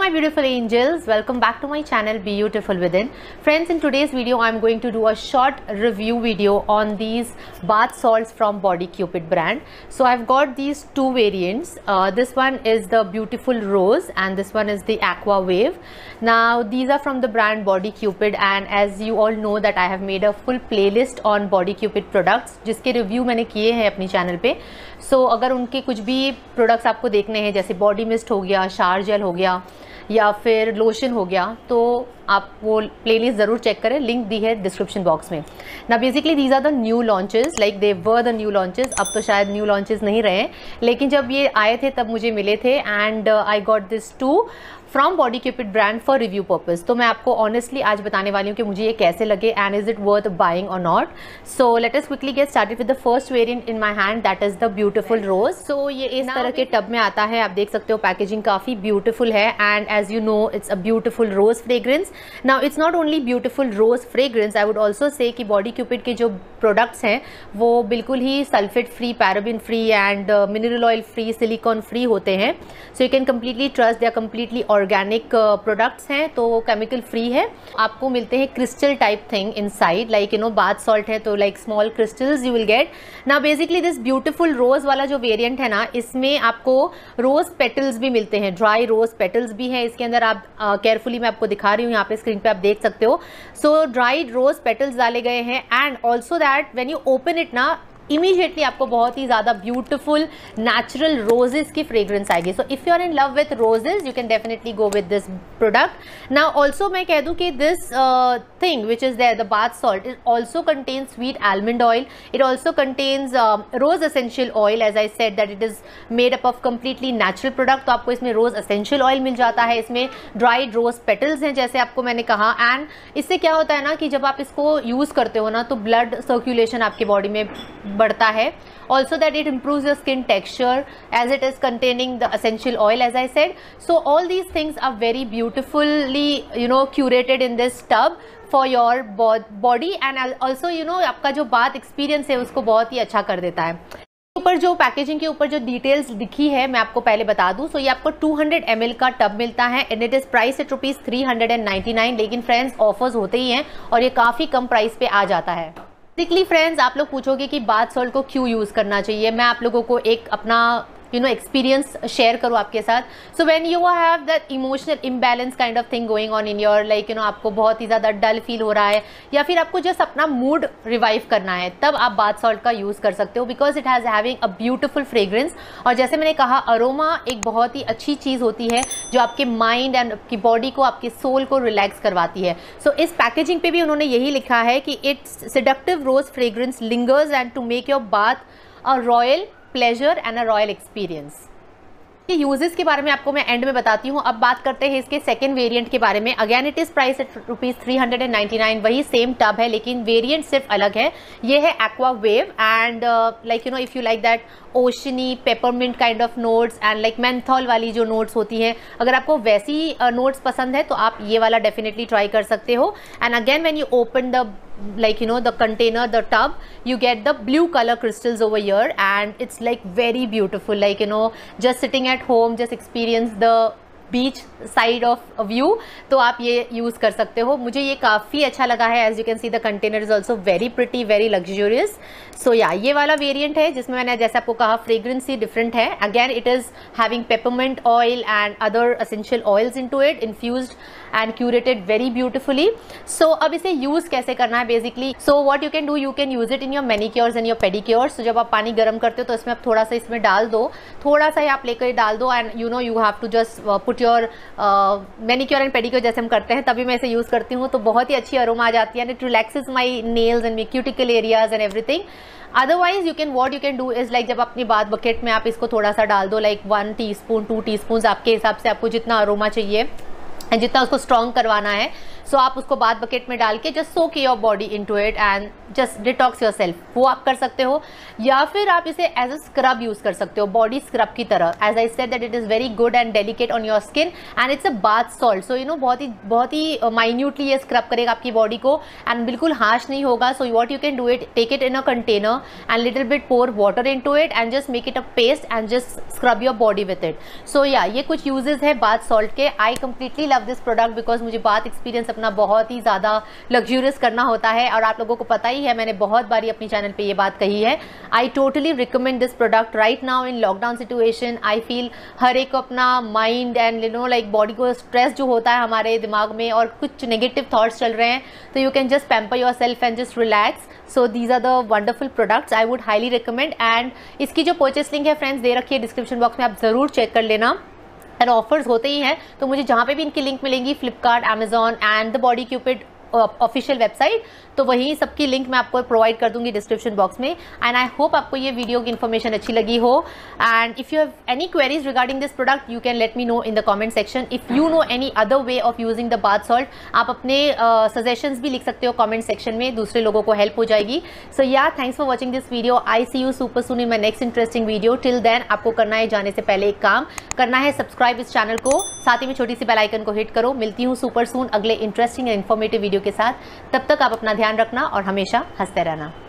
my beautiful angels, welcome back to my channel Beautiful Within. Friends, in today's video I am going to do a short review video on these bath salts from Body Cupid brand. So I've got these two variants. This one is the Beautiful Rose and this one is the Aqua Wave. Now these are from the brand Body Cupid, and as you all know that I have made a full playlist on Body Cupid products जिसके review मैंने किए हैं अपनी channel पे. सो अगर उनके कुछ भी प्रोडक्ट्स आपको देखने हैं जैसे बॉडी मिस्ट हो गया, शावर जेल हो गया या फिर लोशन हो गया, तो आप वो प्लेलिस्ट ज़रूर चेक करें. लिंक दी है डिस्क्रिप्शन बॉक्स में. ना basically these are the new launches, like they were the new launches. अब तो शायद न्यू लॉन्चेस नहीं रहे, लेकिन जब ये आए थे तब मुझे मिले थे. And I got this too from body cupid brand for review purpose. तो मैं आपको ऑनेस्टली आज बताने वाली हूँ कि मुझे ये कैसे लगे and is it worth buying और not. So let us quickly get started with the first variant in my hand, that is the beautiful rose. So ये इस तरह के टब में आता है, आप देख सकते हो. पैकेजिंग काफ़ी ब्यूटीफुल है and as you know it's a beautiful rose fragrance. Now it's not only beautiful rose fragrance, I would also say कि बॉडी क्यूपिड के जो प्रोडक्ट्स हैं वो बिल्कुल ही sulphate free, paraben free and mineral oil free, silicone free होते हैं. So you can completely trust, they are completely organic products हैं, तो केमिकल फ्री है. आपको मिलते हैं crystal type thing inside, like you know bath salt है तो like small crystals you will get. ना बेसिकली दिस ब्यूटीफुल रोज वाला जो वेरिएंट है ना, इसमें आपको रोज पेटल्स भी मिलते हैं, ड्राई रोज पेटल्स भी हैं इसके अंदर. आप केयरफुली मैं आपको दिखा रही हूँ, यहाँ पे स्क्रीन पे आप देख सकते हो. सो ड्राइड रोज पेटल्स डाले गए हैं and also that when you open it ना, इमीडिएटली आपको बहुत ही ज़्यादा ब्यूटीफुल नेचुरल रोजेस की फ्रेग्रेंस आएगी. So if you are in love with roses you can definitely go with this product. Now also मैं कह दूँ कि this thing which is there, the bath salt, it also contains sweet almond oil. It also contains rose essential oil. As I said that it is made up of completely natural product. तो आपको इसमें रोज essential oil मिल जाता है, इसमें dried rose petals हैं जैसे आपको मैंने कहा. एंड इससे क्या होता है ना कि जब आप इसको यूज़ करते हो ना तो ब्लड सर्कुलेशन आपकी बॉडी में बढ़ता है. Also that it improves your skin texture as it is containing the essential oil, as I said. So all these things are very beautifully curated in this tub for your body and also आपका जो bath experience है उसको बहुत ही अच्छा कर देता है. ऊपर जो पैकेजिंग के ऊपर जो डिटेल्स लिखी है मैं आपको पहले बता दूं. सो ये आपको 200 ml का टब मिलता है and it is priced at ₹399. लेकिन फ्रेंड्स ऑफर्स होते ही हैं और ये काफ़ी कम प्राइस पे आ जाता है. बेसिकली फ्रेंड्स आप लोग पूछोगे कि बाथ सॉल्ट को क्यों यूज़ करना चाहिए. मैं आप लोगों को एक अपना एक्सपीरियंस शेयर करूँ आपके साथ. So when you have that emotional imbalance kind of thing going on in your like आपको बहुत ही ज़्यादा डल फील हो रहा है या फिर आपको जस्ट अपना मूड रिवाइव करना है, तब आप बाथ सॉल्ट का यूज़ कर सकते हो because it has having a beautiful fragrance. और जैसे मैंने कहा, अरोमा एक बहुत ही अच्छी चीज़ होती है जो आपके माइंड एंड आपकी बॉडी को, आपके सोल को रिलैक्स करवाती है. सो इस पैकेजिंग पे भी उन्होंने यही लिखा है कि it's seductive rose fragrance lingers and to make your bath a royal pleasure and a royal experience. ये यूजेस के बारे में आपको मैं एंड में बताती हूँ. अब बात करते हैं इसके सेकंड वेरिएंट के बारे में. Again it is priced at ₹399. वही सेम टब है लेकिन वेरिएंट सिर्फ अलग है. ये है aqua wave and like if you like that oceany peppermint kind of notes and like menthol वाली जो नोट्स होती हैं, अगर आपको वैसी नोट्स पसंद है तो आप ये वाला डेफिनेटली ट्राई कर सकते हो. And again when you open the the container, the tub, you get the blue color crystals over here and it's like very beautiful, like just sitting at home, just experience the beach side of view. तो आप ये use कर सकते हो. मुझे ये काफ़ी अच्छा लगा है. As you can see the container is also very pretty, very luxurious. So yeah ये वाला वेरिएंट है जिसमें मैंने जैसे आपको कहा फ्रेग्रेंस ही डिफरेंट है. Again it is having peppermint oil and other essential oils into it, infused and curated very beautifully. So अब इसे यूज़ कैसे करना है basically. So what you can do, you can use it in your manicures and your pedicures. तो जब आप पानी गर्म करते हो तो इसमें आप थोड़ा सा इसमें डाल दो, थोड़ा सा ही आप लेकर डाल दो and you have to just put your manicure and pedicure जैसे हम करते हैं तभी मैं इसे यूज़ करती हूँ. तो बहुत ही अच्छी अरोमा आ जाती है and it relaxes my nails and my cuticle areas and everything. Otherwise what you can do is like जब अपनी बाथ बकेट में आप इसको थोड़ा सा डाल दो, लाइक 1 टीस्पून 2 टीस्पून आपके हिसाब से आपको जितना अरोमा चाहिए. जितना उसको स्ट्रॉन्ग करवाना है। सो आप उसको बाथ बकेट में डाल के just soak your body into it and just detox yourself, वो आप कर सकते हो। या फिर आप इसे एज अ स्क्रब यूज कर सकते हो, बॉडी स्क्रब की तरह। As I said that it is very good and delicate on your skin and it's a bath salt, so you know बहुत ही माइन्यूटली ये स्क्रब करेगा आपकी बॉडी को एंड बिल्कुल हार्श नहीं होगा। So what you can do it, take it in a container and little bit pour water into it and just make it a paste and just scrub your body with it. So yeah ये कुछ uses है bath salt के। I completely love this product because मुझे bath experience अपना बहुत ही ज़्यादा luxurious करना होता है और आप लोगों को पता ही है, मैंने बहुत बारी अपनी चैनल पे ये बात कही है। I totally recommend this product right now in lockdown situation. I feel हर एक अपना mind and you know like body को स्ट्रेस जो होता है हमारे दिमाग में और कुछ नेगेटिव थॉट्स चल रहे हैं, तो you can just pamper yourself and just relax. So these are the wonderful products, I would highly recommend. And इसकी जो परचेस लिंक है फ्रेंड्स दे रखी है डिस्क्रिप्शन बॉक्स में, आप ज़रूर चेक कर लेना। एंड ऑफर्स होते ही हैं, तो मुझे जहाँ पे भी इनकी लिंक मिलेंगी, Flipkart, Amazon and the body Cupid official website, तो वही सबकी लिंक मैं आपको प्रोवाइड कर दूंगी डिस्क्रिप्शन बॉक्स में। एंड आई होप आपको ये वीडियो की इन्फॉर्मेशन अच्छी लगी हो। And if you have any queries regarding this product you can let me know in the comment section. If you know any other way of using the bath salt, आप अपने suggestions भी लिख सकते हो comment section में, दूसरे लोगों को हेल्प हो जाएगी। So yeah thanks for watching this video. I see you super soon in my next interesting video. Till then आपको करना है जाने से पहले एक काम करना है, सब्सक्राइब इस चैनल को, साथ ही में छोटी सी बेल आइकन को हिट करो। मिलती हूँ सुपर सून अगले इंटरेस्टिंग एंड इन्फॉर्मेटिव वीडियो के साथ। तब तक आप अपना ध्यान रखना और हमेशा हंसते रहना।